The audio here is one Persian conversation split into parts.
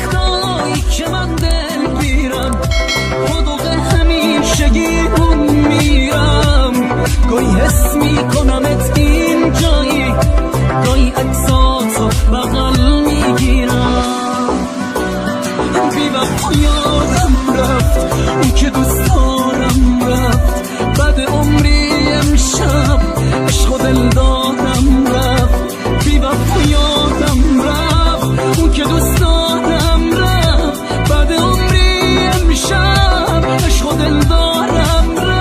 وقتایی که من دل بیرم خودوق همیشگیمون میرم گاهی حس میکنمت این جایی گاهی عکساتو بغل میگیرم بی وقت یادم رفت اون که دوست دارم رفت بعد عمری امشب عشق و دل دادم رفت بی وقت یادم رفت اون که دوست دارم رفت بعد عمری امشب عشق و دل دارم رفت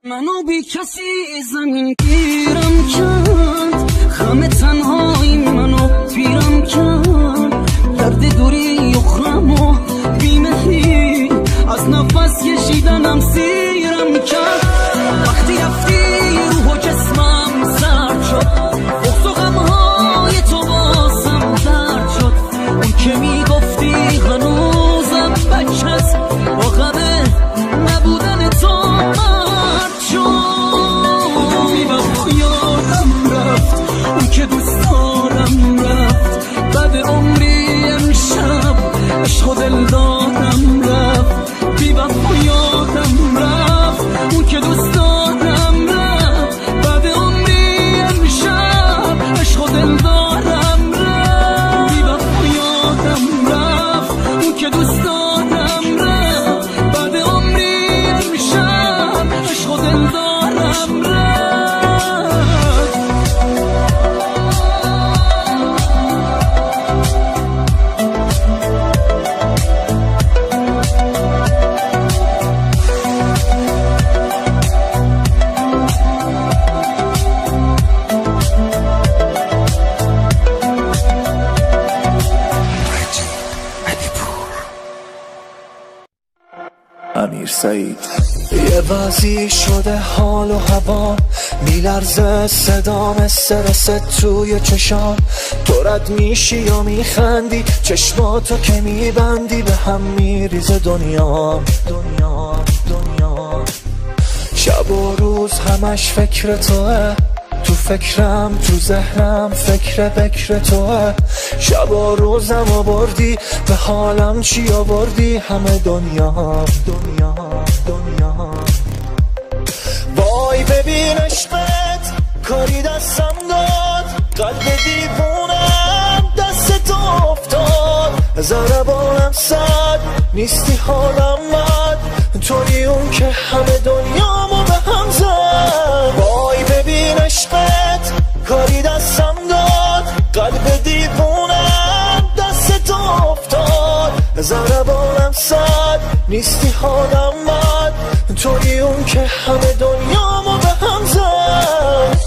منو بی کسی زمین گیرم کرد خم تنهایی منو پیرم کرد درد دوری اخرم و بیمهری از نفس کشیدنم سیرم کرد وقتی رفتی روح و جسمم سرد شد بغض و غمهای تو بازم درد شد اون که میگفتی هنوزم بچه‌ست با غم نبودن تو مرد شد بی وقت یادم رفت اون که دوست دارم رفت بعد عمری امشب عشق و دل دادم رفت بی وقت یادم رفت اون که دوست دارم رفت بعد عمری امشب عشق و دل دارم رفت بی وقت یادم رفت اون که دوست دارم رفت بعد عمری امشب عشق و دل دارم رفت امیر سعید. یه وضعی شده حال و هوا میلرزه صدام استرست توی چشام تو رد میشی یا میخندی چشماتو که میبندی به هم میریزه دنیا شب و روز همش فکر توه تو فکرم تو ذهنم فکر توه شب و روزم آوردی به حالم چی آوردی همه دنیا وای ببین عشقت کاری دستم داد قلب دیوونم دست تو افتاد ضربانم صد نیستی حالم بد توی اون که همه دنیامو به هم زد وای ببین عشقت کاری دستم داد قلب دیوونم دست تو افتاد ضربانم صد نیستی حالم بد توی اون که همه دنیامو به هم زد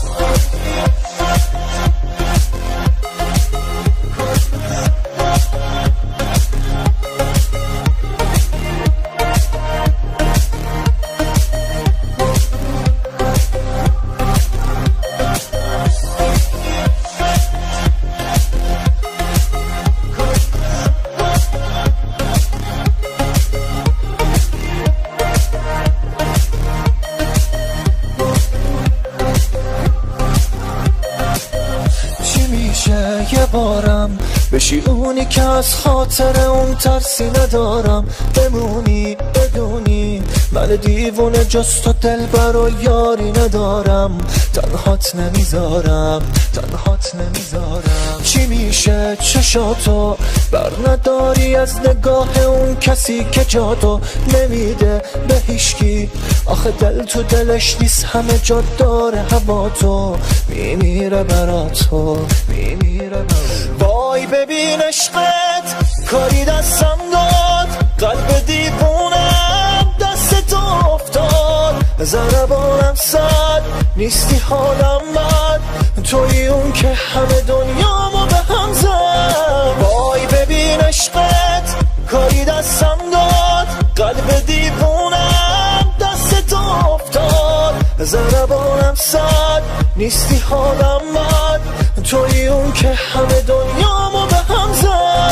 یه بارم بشی اونی که از خاطر اون ترسی ندارم بمونی بدونی من دیوونه جست و دلبر و یاری ندارم تنهات نمیذارم چی میشه چشاتو بر نداری از نگاه اون کسی که جاتو نمیده به هیشکی آخه دل تو دلش نیست همه جا داره هوا تو میمیره براتو وای ببین عشقت کاری دستم داد قلب دیوونم دست تو افتاد ضربانم صد نیستی حالم بد توی اون که همه دنیامو به هم زد وای ببین عشقت کاری دستم داد قلب دیوونم دست تو افتاد ضربانم صد نیستی حالم بد توی اون که همه دنیامو به هم زد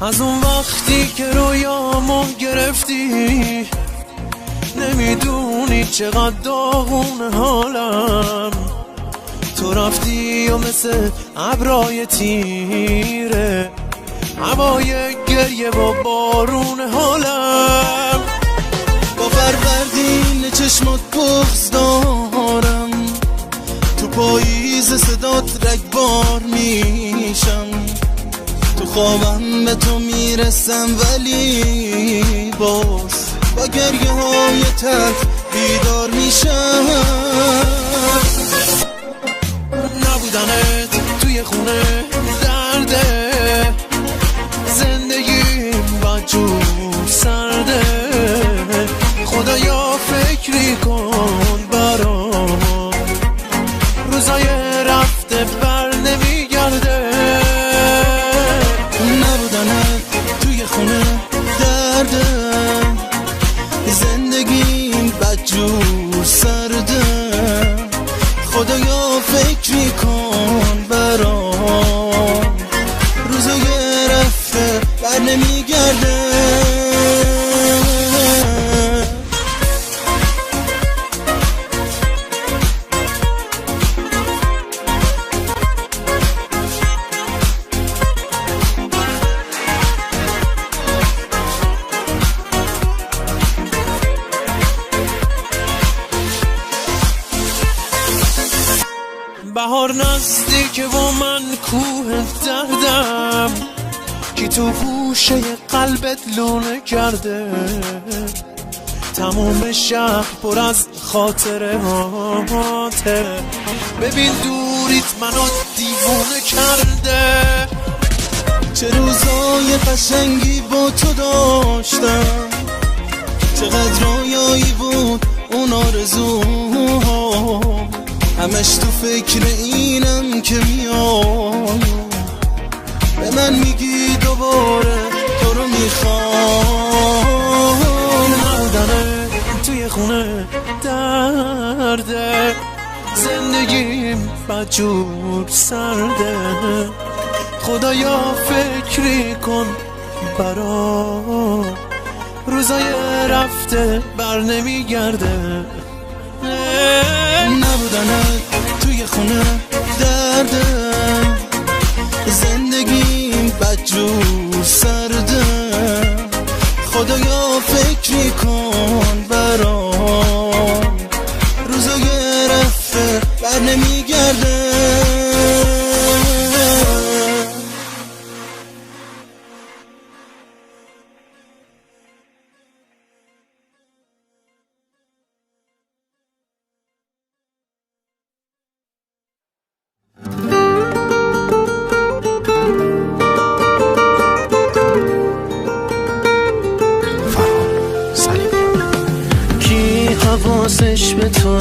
از اون وقتی که رویامو گرفتی نمیدونی چقدر داغونه حالم. تو رفتی و مثل ابرای تیره هوای گریه و بارون حالم. با فروردین چشمات بغض دارم، تو پاییز صدات رگبار میشم، تو خوابم به تو میرسم ولی باز با گریه های تلخ بیدار میشم. نبودنت توی خونه درده، زندگیم بدجور سرده. خدایا فکری کن برام، روزای رفته بر نمیگرده. نبودنت توی خونه درده، زندگیم بدجور سرده. خدایا فکری کن برام، روزای رفته بر نمیگرده. بهار نزدیکه و من کوه دردم، کی تو گوشه قلبت لونه کرده. تموم شهر پر از خاطره هاته، ببین دوریت منو دیوونه کرده. چه روزای قشنگی با تو داشتم، چقدر رویایی بود اون آرزوها. همش تو فکر اینم که میام، به من میگی دوباره تو رو میخوام. نبودنه توی خونه درده، زندگیم بدجور سرده. خدایا فکری کن برام، روزای رفته بر نمیگرده. نبودنت توی خونه درده، زندگیم بدجور سرده. خدایا فکری کن برام، روزای رفته بر نمیگرده. حواسش به تو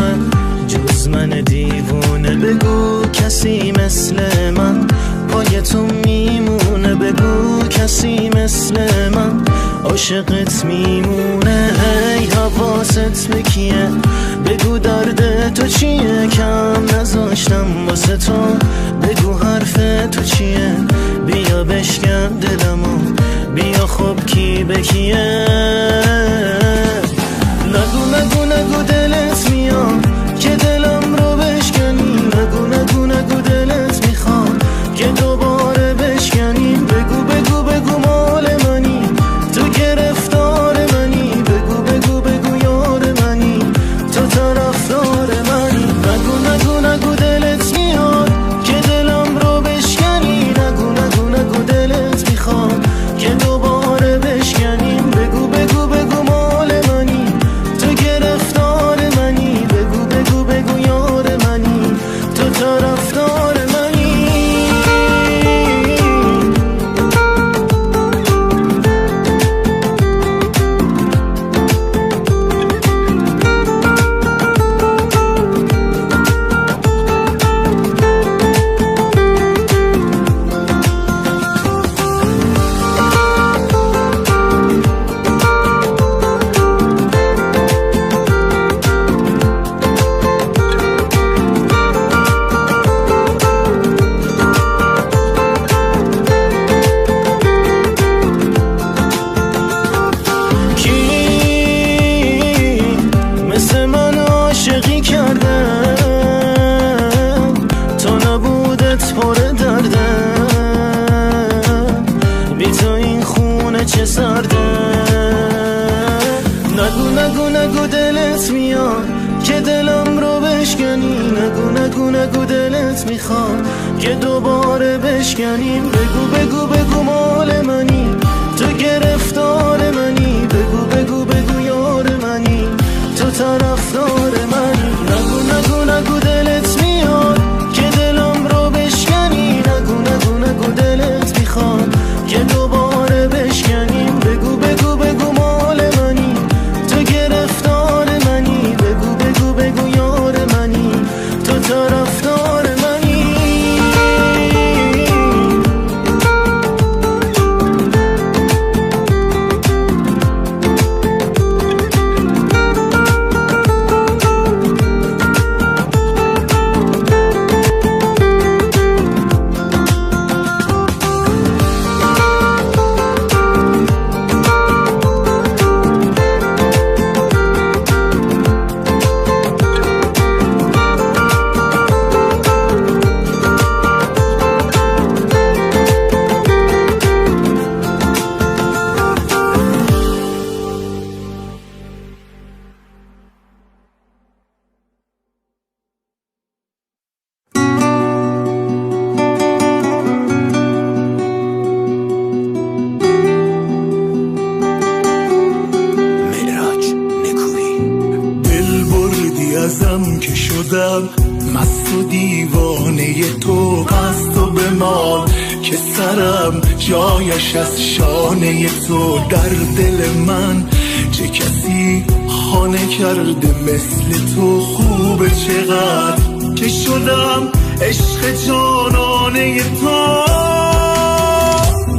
جز من دیوونه، بگو کسی مثل من پای تو میمونه. بگو کسی مثل من عاشقت میمونه. هی حواست به کیه، بگو درد تو چیه، کم نذاشتم واسه تو. بگو حرف تو چیه، بیا بشکن دلمو، بیا خب کی به کیه. نگو نگو نگو دلت میاد که دلم رو بشکنی. نگو نگو نگو دلت میخواد که دوباره بشکنیم. بگو بگو بگو مال منی، تو گرفتار منی. بگو بگو بگو یار منی، تو طرفدار منی. نگو نگو نگو دلت میاد که دلم رو بشکنی. نگو نگو نگو دلت میخواد که دوباره بشکنیم. بگو بگو بگو مال منی، تو گرفتار که دلم رو بشکنی. نگو نگو نگو دلت میخواد که دوباره بشکنیم. بگو بگو بگو مال منی، تو گرفتار منی. بگو بگو بگو یار منی، تو طرفدار منی. نگو نگو نگو دلت میاد که دلم رو بشکنی. نگو نگو نگو دلت میخواد که دوباره بشکنیم. بگو بگو بگو مال منی، تو گرفتار منی. بگو بگو بگو یار منی، تو طرفدار منی. که شدم مست و دیوانه تو، قصد و به مال که سرم جایش از شانه تو. در دل من چه کسی خانه کرده مثل تو. خوبه چقدر که شدم عشق جانانه تو.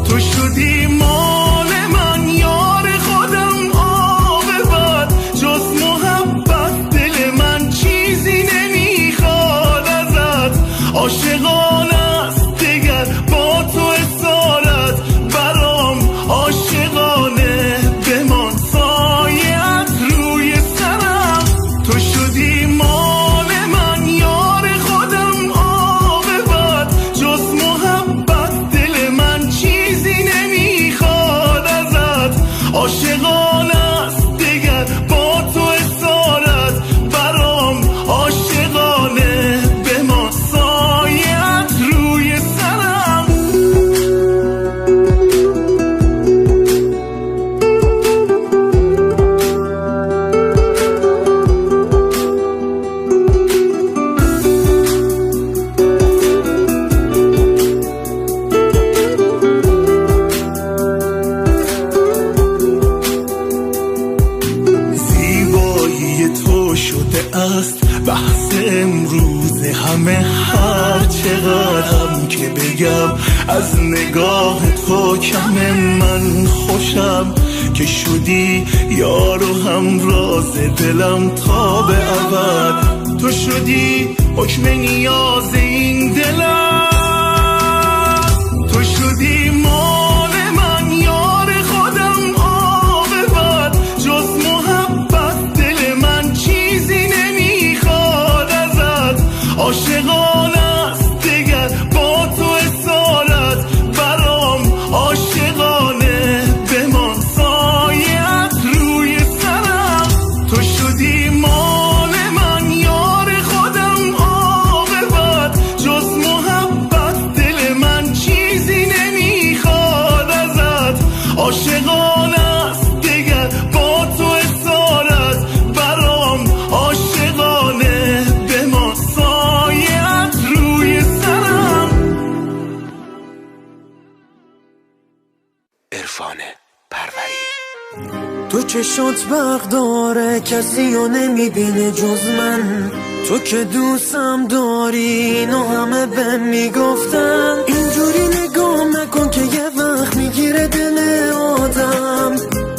تو شدی مال من یار خودم، عاقبت جز محبت دل من چیزی نمیخواد ازت. عاشقانه است دگر با تو اسارت، برام عاشقانه بمان سایت روی سرم. تو شدی مال من یار خودم، عاقبت جز محبت دل من چیزی نمیخواد ازت. عاشقانه است دگر با تو اسارت، برام عاشقانه بمان سایت روی سرم. زیبایی تو شده است بحث امروز همه، هر چقدرم که بگم از نگاه تو کم. من خوشم که شدی یار و همراز دلم تا به ابد. تو شدی حکم نیاز این دلم. تو شدی مال من یار خودم، عاقبت جز محبت دل من چیزی نمیخواد ازت. عاشقانه است دگر با تو اسارت، برام عاشقانه بمان سایت روی سرم. تو شدی مال من یار خودم، عاقبت جز محبت دل من چیزی نمیخواد ازت. عاشقانه است دگر با تو اسارت، برام عاشقانه بمان سایت روی سرم. عرفان پروری. تو چشات برق داره کسی رو نمیبینه جز من. تو که دوستم داری اینو همه بهم میگفتن. اینجوری نگاه نکن که یه وقت میگیره دل آدم.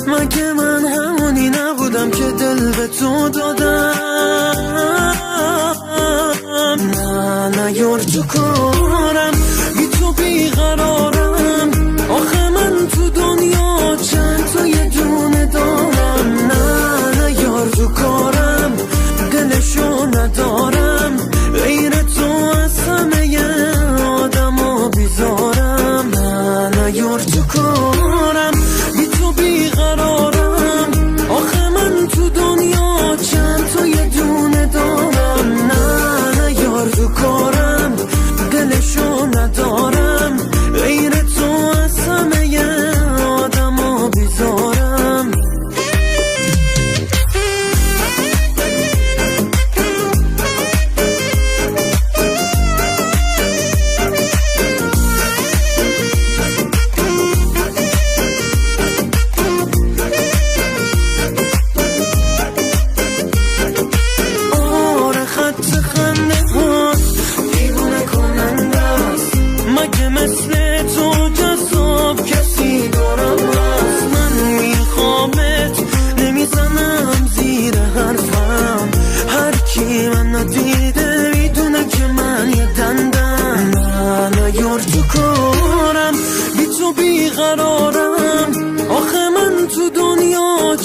مگه من همونی نبودم که دل به تو دادم؟ نه یار تو کارم، بی تو بیقرارم. آخه من تو دنیا چند تا یه دونه دارم. نه یار تو کارم، دلشو ندارم. غیر تو از همه آدم ها بیزارم. نه یار تو کارم، بی تو بیقرارم. آخه من تو دنیا چند تا یه دونه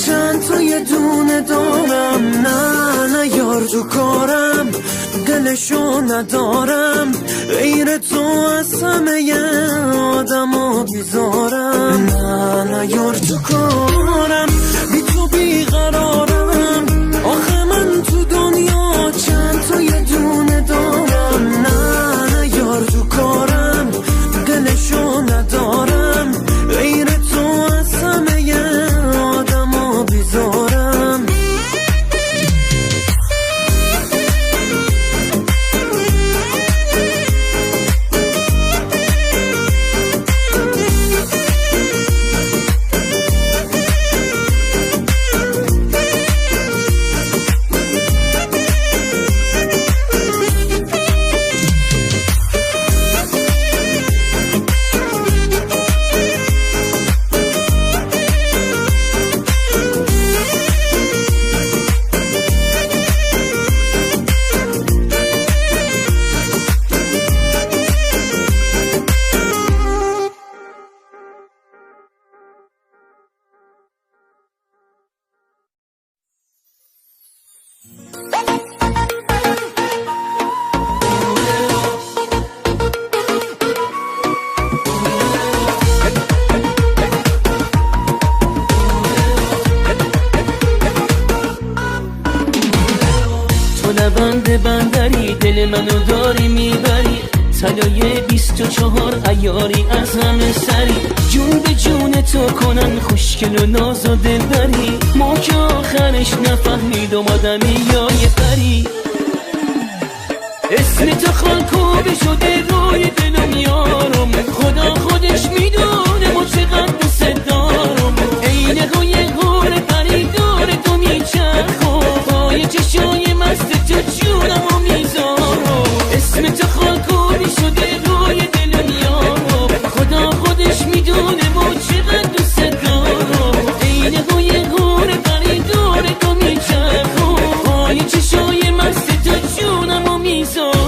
چند تا یه دونه دارم، نه یار تو کارم دلشو ندارم، غیر تو از همه آدمو بیزارم، نه یار تو کارم، بی تو بیقرارم، آخه من تو دنیا چند تا یه دونه دارم، نه یار تو کارم دلشو ندارم، غیر تو از همه آدمو بیزارم. بندری دل منو داری میبری، طلای 24 عیاری از همه سری، جون به جون تو کنن خوشگل و ناز و دلبری، ما که آخرش نفهمیدم آدمی یا یه پری، اسم تو خالکوبی شده روی دلم یارم، خدا خودش میدونه ما چقدر دوست دارم، عین روی گور پری دور تو میچرخم، پای چشای مست تو جونم و میذارم، اسم تو خالکوبی شده روی دلم یارم، خدا خودش میدونه ما چقدر دوست دارم، عین روی گور پری دور تو میچرخم، پای چشای مست تو جونم و میذارم.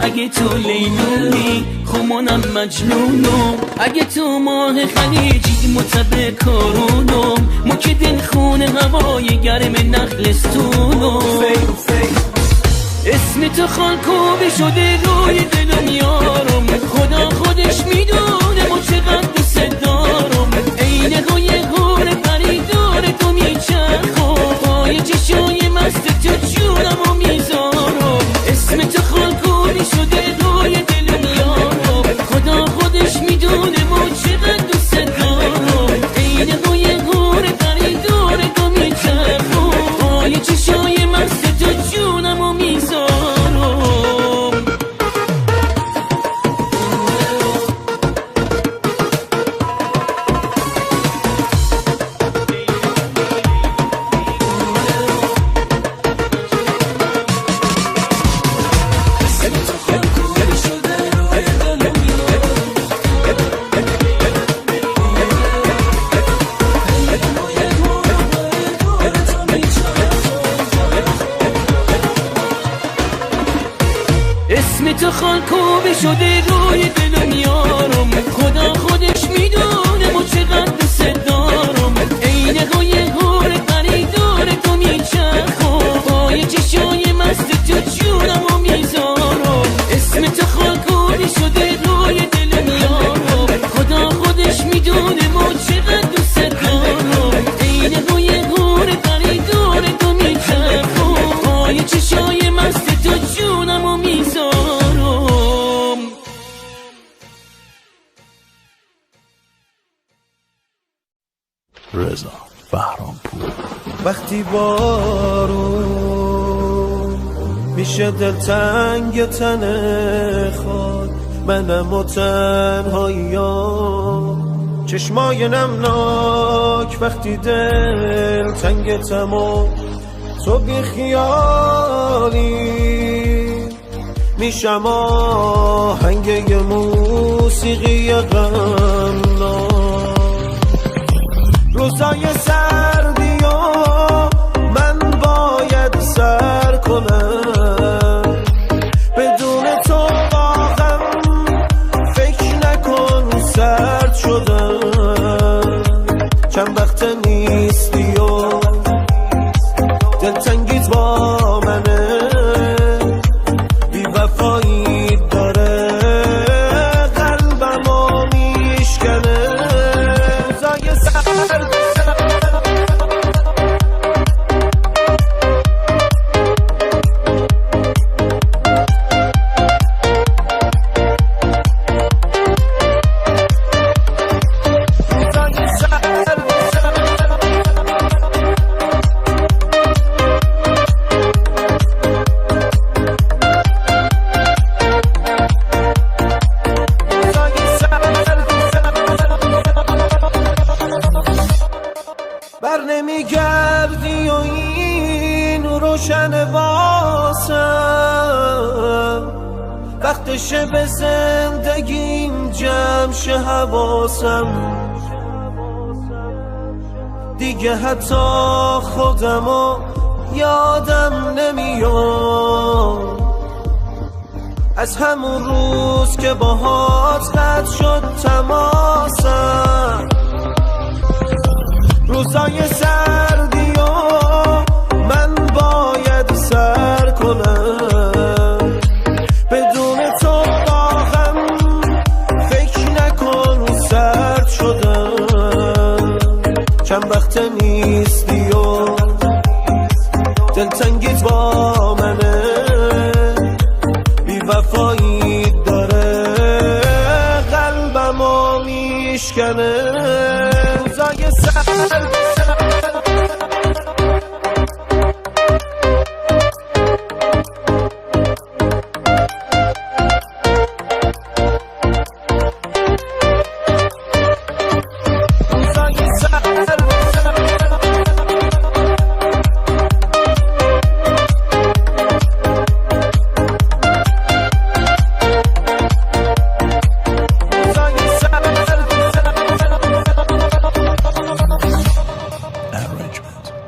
اگه تو لیلونی خمانم مجنونم، اگه تو ماه خلیجی متبع کارونم، ما که دل خونه هوای گرم نخلستونم، اسم تو خالکوبی شده روی دلم یارم، خدا خودش میدونه ما چقدر دوست دارم، عین روی گور پری دور تو میچرخم، پای چشای مست تو جونم و میذارم، اسم تو خالکوبی شده روی دلم یارم، خدا خودش میدونه ما چقدر دوست دارم، عین روی گور پری دور تو میچرخم، پای چشای مست تو جونم و میذارم. اسم تو خالکوبی شده روی دلم یارم، خدا خودش میدونه ما چقدر دوست دارم، عین روی گور پری دور تو میچرخم، پای چشای مست تو جونم و میذارم، اسم تو خالکوبی شده روی دلم یارم، خدا خودش میدونه ما چقدر دوست دارم، عین روی گور پری دور تو میچرخم، پای چشای مست تو جونم و میذارم. رضا بهرامپور. وقتی بارون میشه دلتنگ تن خاک، منم و تنهاییام چشمای نمناک وقتی دل تنگتم و تو بی خیالی میشم آهنگ یه موسیقی غمناک روزای سردی و من باید سر کنم بدون تو واقعا فکر نکن سرد شدم چند وقت نیستی و دلتنگیت با منه بی وفایی داره قلبمو میشکنه روزای سرد بر نمیگردی و این روشن واسم وقتشه به زندگیم جمع شه حواسم دیگه حتی خودمو یادم نمیاد از همون روز که باهات قطع شد تماسم روزای سردی و من باید سر کنم بدون تو واقعا فکر نکن سرد شدم چند وقت نیستی و دلتنگیت با منه بی وفایی داره قلبمو میشکنه روزای سرد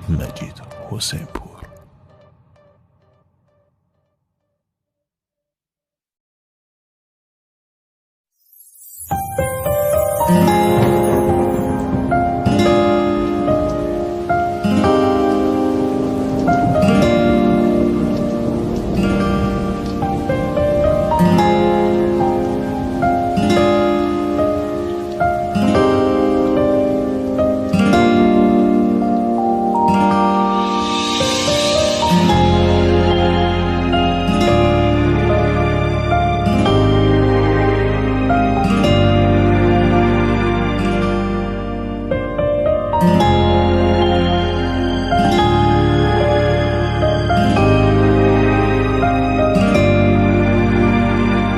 مجید حسین پور.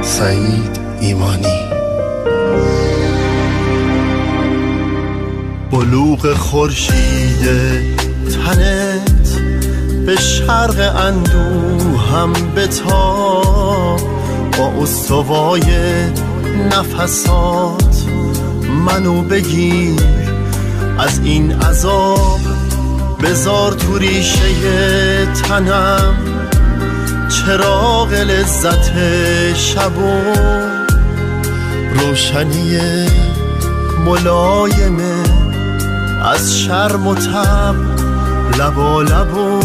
سعید ایمانی. بلوغ خورشید تنت به شرق اندوهم بتاب با استوای نفسات منو بگیر از این عذاب بذار تو ریشه تنم چراغ لذت شب و روشنی ملایمه از شرم و تب لبا لبو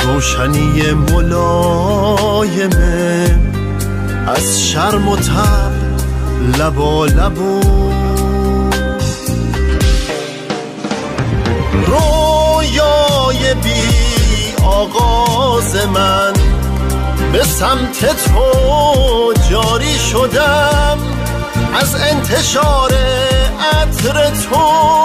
روشنی ملایمه از شرم و تب لبا لبو رویای بی آغاز من به سمت تو جاری شدم از انتشار عطر تو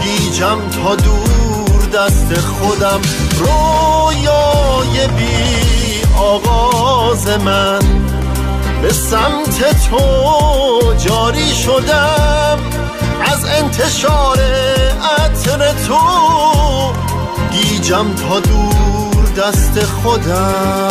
گیجم تا دور دست خودم رویای بی آغاز من به سمت تو جاری شدم، از انتشار عطر تو گیجم تا دور دست خودم.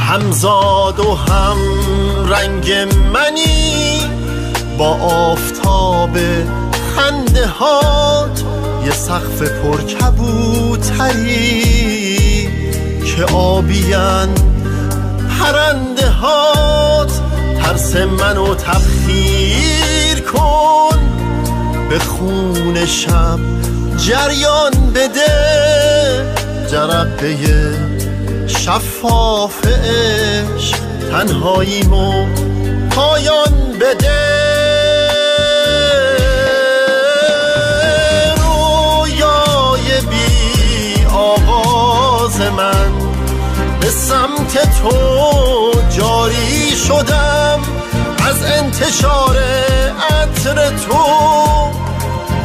همزاد و هم رنگ منی با آفتاب خنده هات، یه سقف پر کبوتری که آبیان پرنده هات. ترس منو تبخیر کن، به خون شب جریان بده، جرقه شفاف عشق تنهاییمو پایان بده. رویای بی آغاز من به سمت تو جاری شدم، از انتشار عطر تو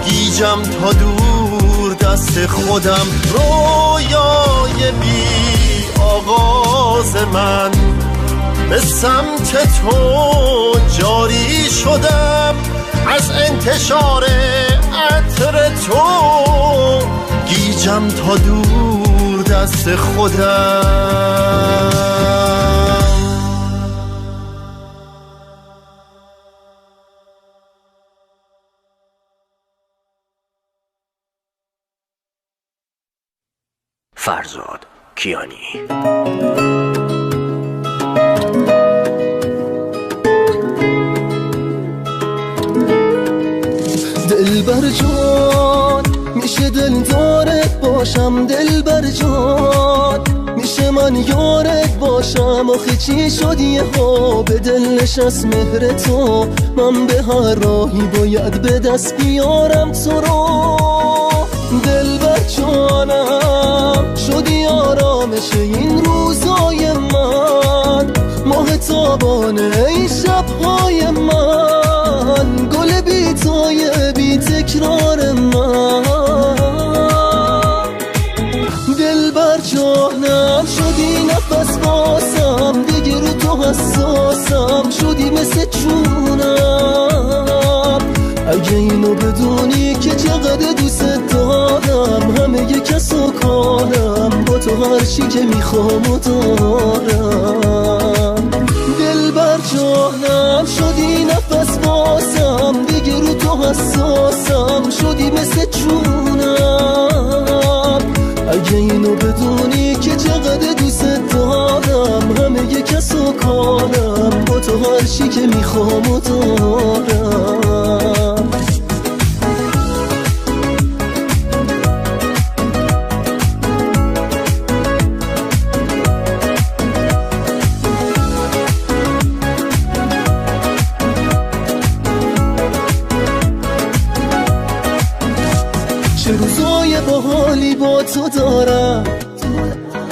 گیجم تا دور دست خودم. رویای بی آغاز من به سمت تو جاری شدم، از انتشار عطر تو گیجم تا دور دست خودم. فرزاد کیانی. دلبر جان میشه دلدارت باشم، دلبر جان میشه من یارت باشم. آخه چی شد یه ها به دل نشست مهر تو، من به هر راهی باید به دست بیارم تو رو. دلبر جانم شدی آرامش این روزای من، ماه تابانه این شبهای من، گل بیتای بی تکرار من. دلبر جانم شدی نفس باسم، دیگه رو تو حساسم، شدی مثل چونم. اگه اینو بدونی که چقدر دوست دارم، همه یه کس و کارم، با تو هر چی که میخوام و دارم. دلبر جانم شدی نفس باسم، دیگه رو تو حساسم، شدی مثل چونم. اگه اینو بدونی که چقدر دوست دارم، همه یه کس و کارم، با تو هر چی که میخوام و دارم. چه روزای باحالی با تو دارم،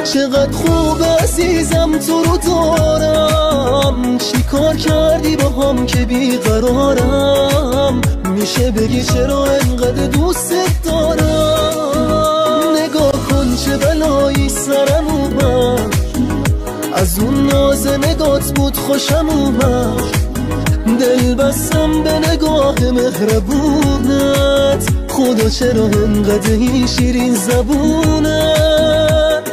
چقدر خوب عزیزم تو رو دارم. چی کار کردی با هم که بیقرارم، میشه بگی چرا انقدر دوست دارم. نگاه کن چه بلایی سرم اومد، از اون ناز نگات بود خوشم اومد. دل بستم به نگاه مهربونت، خدا چرا انقدر این شیرین زبونت.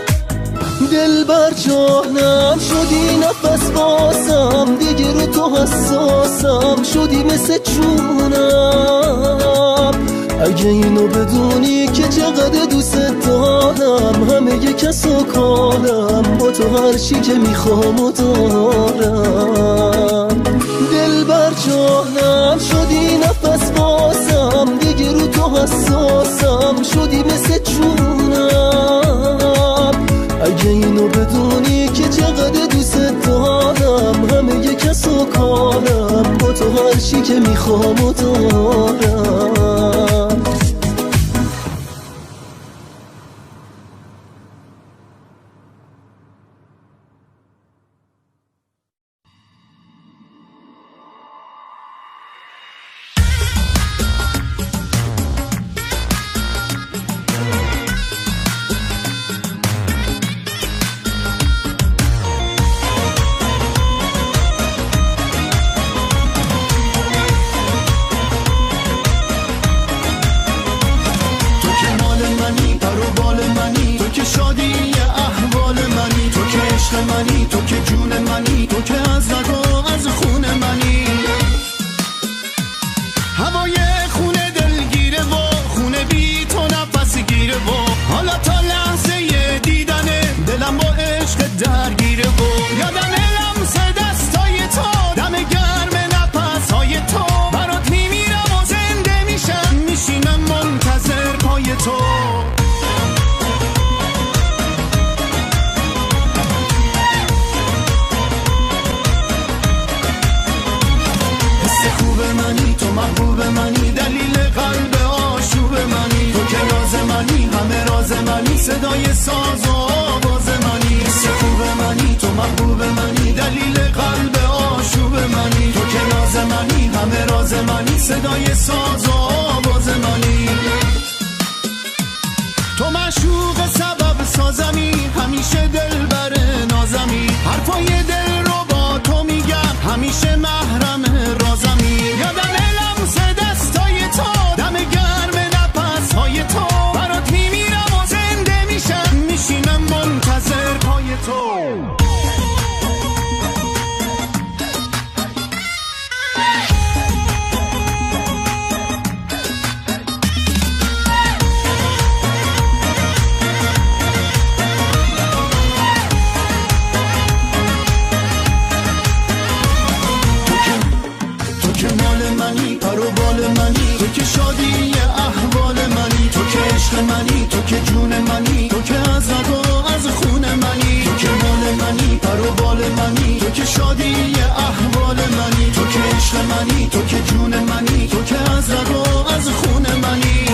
دلبر جانم شدی نفس باسم، دیگه رو تو حساسم، شدی مثل چونم. اگه اینو بدونی که چقدر دوست دارم، همه یه کس و کارم، با تو هر چی که میخوام و دارم. دلبر جانم شدی نفس باسم، دیگه رو تو حساسم، شدی مثل چونم. اگه اینو بدونی که چقدر دوست دارم، همه یه کس و کارم، میخوام و دارم. تو که جون منی، تو که از رگ و از خون منی. هوای خونه دلگیره و خونه بی تو نفس گیره و حالا تا لحظه دیدن دلم با عشق درگیره و یادم لمس دستای تو، دم گرم نفسهای تو، برات میمیرم و زنده میشم، میشینم منتظر پای تو. محبوب منی، دلیل قلب آشوب منی، تو که راز منی، همه راز منی، صدای ساز و آواز منی. حس خوب منی، تو محبوب منی، دلیل قلب آشوب منی، تو که راز منی، همه راز منی، صدای ساز و آواز منی. تو معشوق سبب سازمی، همیشه دلبر نازمی، حرفای دل رو با تو میگم، همیشه محرم رازمی. یادم دم گرم نفسهای تو، برات میمیرم و زنده میشم، میشینم منتظر پای تو. تو که مال منی، پر و بال منی، تو که شادی احوال منی، تو که عشق منی، تو که جون منی، تو که از رگ و از خون منی. تو که مال منی، پر و بال منی، تو که شادی احوال منی، تو که عشق منی، تو که جون منی، تو که از رگ و از خون منی.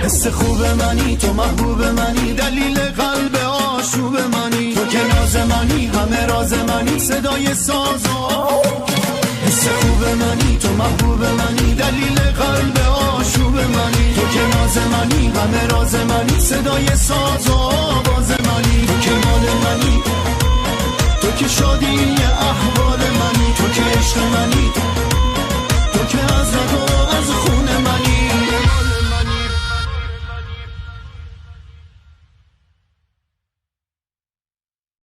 حس خوب منی، تو محبوب منی، دلیل قلب آشوب منی، تو که ناز منی، همه راز منی، صدای ساز و حس خوب منی، تو محبوب منی، دلیل قلب آشوب منی، تو که ناز منی، همه راز منی، صدای ساز و آواز منی. تو که مال منی، تو که شادی احوال منی، تو که عشق منی،